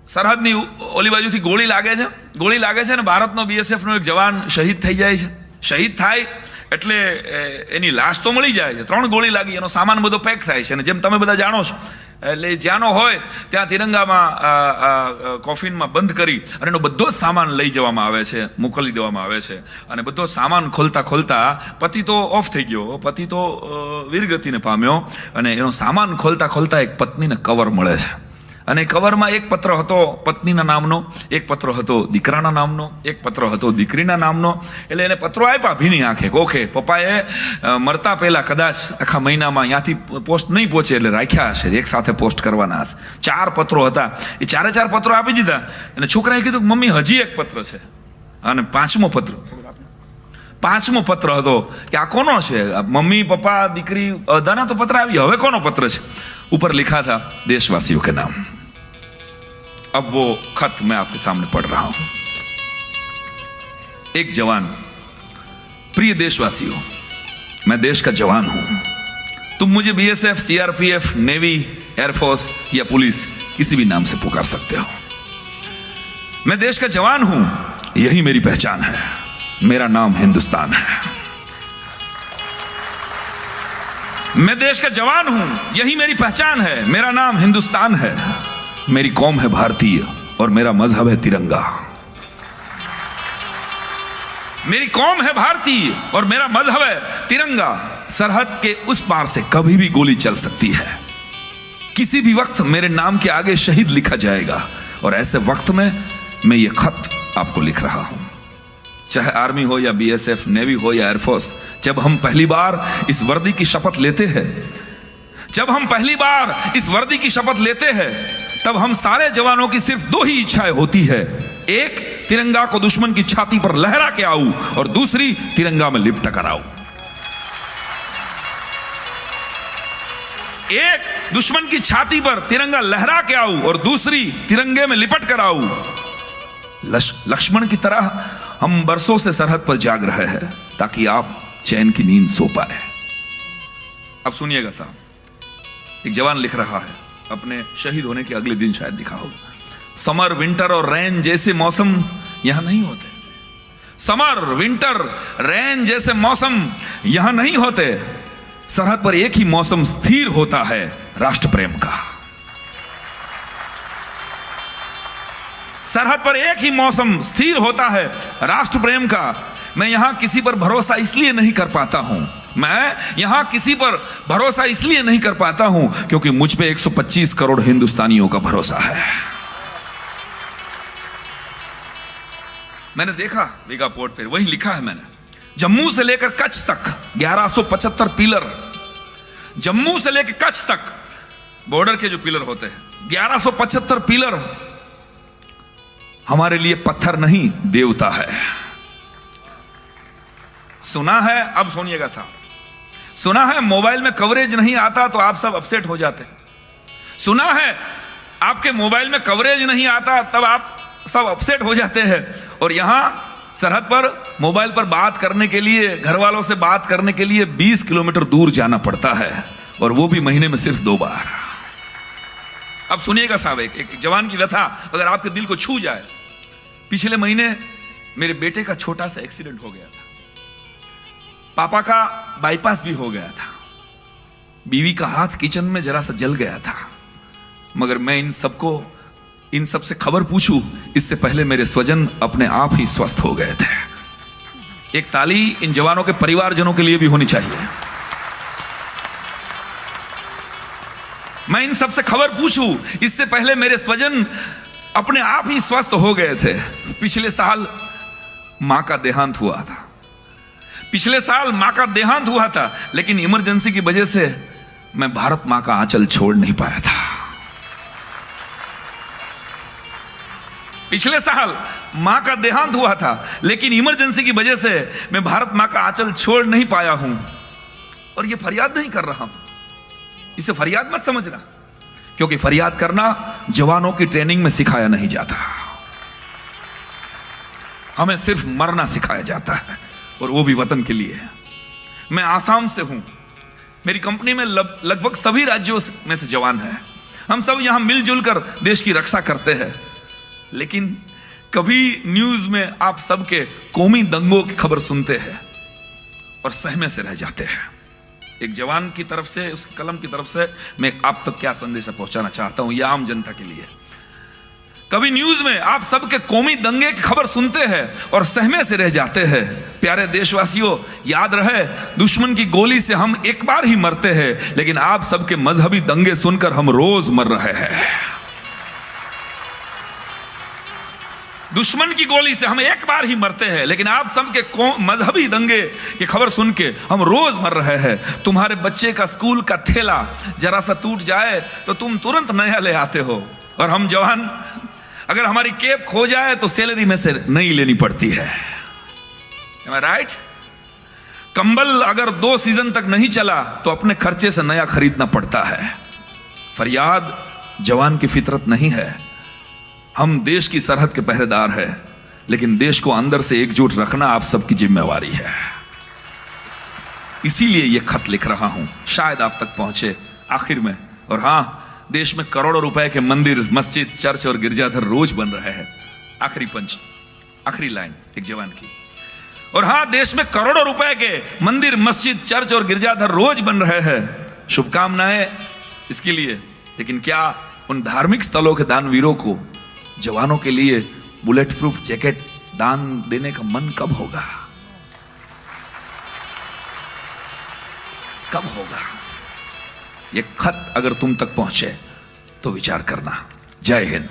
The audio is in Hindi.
સરહદની ઓલી બાજુથી ગોળી લાગે છે ને ભારતનો બીએસએફનો એક જવાન શહીદ થઈ જાય છે. શહીદ થાય એટલે એની લાશ તો મળી જાય છે. 3 ગોળી લાગી, એનો સામાન બધો પેક થાય છે. અને જેમ તમે બધા જાણો છો, એટલે જ્યાંનો હોય ત્યાં તિરંગામાં કોફિનમાં બંધ કરી અને એનો બધો જ સામાન લઈ જવામાં આવે છે, મોકલી દેવામાં આવે છે. અને બધો સામાન ખોલતા પતિ તો ઓફ થઈ ગયો, પતિ તો વીરગતિને પામ્યો. અને એનો સામાન ખોલતા એક પત્નીને કવર મળે છે. અને કવરમાં એક પત્ર હતો પત્નીના નામનો, એક પત્ર હતો દીકરાના નામનો, એક પત્ર હતો દીકરીના નામનો. એટલે એને પત્રો આપ્યા ભીની આંખે. ઓકે, પપ્પાએ મરતા પહેલા કદાચ આખા મહિનામાં ત્યાંથી પોસ્ટ નહીં પહોંચે એટલે રાખ્યા હશે, એક સાથે પોસ્ટ કરવાના હશે. 4 પત્રો હતા, એ 4 પત્રો આપી દીધા. અને છોકરાએ કીધું કે મમ્મી હજી એક પત્ર છે. અને 5મો પત્ર હતો કે આ કોનો છે? મમ્મી પપ્પા દીકરી બધાના તો પત્ર આવી, હવે કોનો પત્ર છે? ऊपर लिखा था देशवासियों के नाम. अब वो खत मैं आपके सामने पढ़ रहा हूं. एक जवान, प्रिय देशवासियों, मैं देश का जवान हूं. तुम मुझे बीएसएफ, सीआरपीएफ, नेवी, एयरफोर्स या पुलिस किसी भी नाम से पुकार सकते हो. मैं देश का जवान हूं, यही मेरी पहचान है. मेरा नाम हिंदुस्तान है. मैं देश का जवान हूं, यही मेरी पहचान है. मेरा नाम हिंदुस्तान है. मेरी कौम है भारतीय और मेरा मजहब है तिरंगा. मेरी कौम है भारतीय और मेरा मजहब है तिरंगा. सरहद के उस पार से कभी भी गोली चल सकती है. किसी भी वक्त मेरे नाम के आगे शहीद लिखा जाएगा. और ऐसे वक्त में मैं ये खत आपको लिख रहा हूं. चाहे आर्मी हो या बीएसएफ, नेवी हो या एयरफोर्स, जब हम पहली बार इस वर्दी की शपथ लेते हैं, तब हम सारे जवानों की सिर्फ 2 ही इच्छाएं होती है. एक, तिरंगा को दुश्मन की छाती पर लहरा के आऊं, और दूसरी, तिरंगा में लिपट कर आऊं. एक, दुश्मन की छाती पर तिरंगा लहरा के आऊं, और दूसरी, तिरंगे में लिपट कर आऊं. लक्ष्मण की तरह हम बरसों से सरहद पर जाग रहे हैं ताकि आप चैन की नींद सो पाए. अब सुनिएगा साहब, एक जवान लिख रहा है, अपने शहीद होने के अगले दिन शायद लिखा होगा. समर, विंटर और रेन जैसे मौसम यहां नहीं होते. समर, विंटर, रेन जैसे मौसम यहां नहीं होते. सरहद पर एक ही मौसम स्थिर होता है, राष्ट्र प्रेम का. सरहद पर एक ही मौसम स्थिर होता है, राष्ट्र प्रेम का. मैं यहां किसी पर भरोसा इसलिए नहीं कर पाता हूं, क्योंकि मुझ पे 125 करोड़ हिंदुस्तानियों का भरोसा है. मैंने देखा वीगा पोर्ट पे, वही लिखा है मैंने. जम्मू से लेकर कच्छ तक 1175 पिलर. जम्मू से लेकर कच्छ तक बॉर्डर के जो पिलर होते हैं, 1175 पिलर हमारे लिए पत्थर नहीं, देवता है. सुना है, अब सुनिएगा साहब, सुना है मोबाइल में कवरेज नहीं आता तो आप सब अपसेट हो जाते हैं. सुना है आपके मोबाइल में कवरेज नहीं आता तब आप सब अपसेट हो जाते हैं. और यहां सरहद पर मोबाइल पर बात करने के लिए, घर वालों से बात करने के लिए 20 किलोमीटर दूर जाना पड़ता है, और वो भी महीने में सिर्फ 2 बार. अब सुनिएगा साहब, एक जवान की व्यथा अगर आपके दिल को छू जाए. पिछले महीने मेरे बेटे का छोटा सा एक्सीडेंट हो गया था. पापा का बाईपास भी हो गया था. बीवी का हाथ किचन में जरा सा जल गया था. मगर मैं इन सबसे खबर पूछूं इससे पहले मेरे स्वजन अपने आप ही स्वस्थ हो गए थे. एक ताली इन जवानों के परिवारजनों के लिए भी होनी चाहिए. मैं इन सबसे खबर पूछूं इससे पहले मेरे स्वजन अपने आप ही स्वस्थ हो गए थे. पिछले साल मां का देहांत हुआ था, लेकिन इमरजेंसी की वजह से मैं भारत मां का आंचल छोड़ नहीं पाया था. पिछले साल मां का देहांत हुआ था, लेकिन इमरजेंसी की वजह से मैं भारत मां का आंचल छोड़ नहीं पाया हूं. और ये फरियाद नहीं कर रहा हूं, इसे फरियाद मत समझना, क्योंकि फरियाद करना जवानों की ट्रेनिंग में सिखाया नहीं जाता. हमें सिर्फ मरना सिखाया जाता है, और वो भी वतन के लिए. मैं आसाम से हूं. मेरी कंपनी में लगभग सभी राज्यों में से जवान हैं. हम सब यहां मिलजुल कर देश की रक्षा करते हैं. लेकिन कभी न्यूज में आप सबके कौमी दंगों की खबर सुनते हैं और सहमे से रह जाते हैं। एक जवान की तरफ से, उस कलम की तरफ से मैं आप तक क्या संदेश पहुंचाना चाहता हूं, यह आम जनता के लिए। कभी न्यूज में आप सबके कौमी दंगे की खबर सुनते हैं और सहमे से रह जाते हैं। प्यारे देशवासियों, याद रहे, दुश्मन की गोली से हम एक बार ही मरते हैं, लेकिन आप सबके मजहबी दंगे सुनकर हम रोज मर रहे हैं। दुश्मन की गोली से हम एक बार ही मरते हैं, लेकिन आप सबके मजहबी दंगे की खबर सुन के हम रोज मर रहे हैं। तुम्हारे बच्चे का स्कूल का थैला जरा सा टूट जाए तो तुम तुरंत नया ले आते हो, और हम जवान अगर हमारी कैप खो जाए तो सैलरी में से नई लेनी पड़ती है। Am I right? कंबल अगर 2 सीजन तक नहीं चला तो अपने खर्चे से नया खरीदना पड़ता है। फरियाद जवान की फितरत नहीं है। हम देश की सरहद के पहरेदार हैं, लेकिन देश को अंदर से एकजुट रखना आप सबकी जिम्मेवारी है। इसीलिए यह खत लिख रहा हूं, शायद आप तक पहुंचे आखिर में। और हां, देश में करोड़ों रुपए के मंदिर, मस्जिद, चर्च और गिरजाघर रोज बन रहे हैं। आखिरी पंच, आखिरी लाइन एक जवान की। और हां, देश में करोड़ों रुपए के मंदिर, मस्जिद, चर्च और गिरजाघर रोज बन रहे हैं। शुभकामनाएं इसके लिए, लेकिन क्या उन धार्मिक स्थलों के दानवीरों को जवानों के लिए बुलेट प्रूफ जैकेट दान देने का मन कब होगा? कब होगा? यह खत अगर तुम तक पहुंचे तो विचार करना। जय हिंद।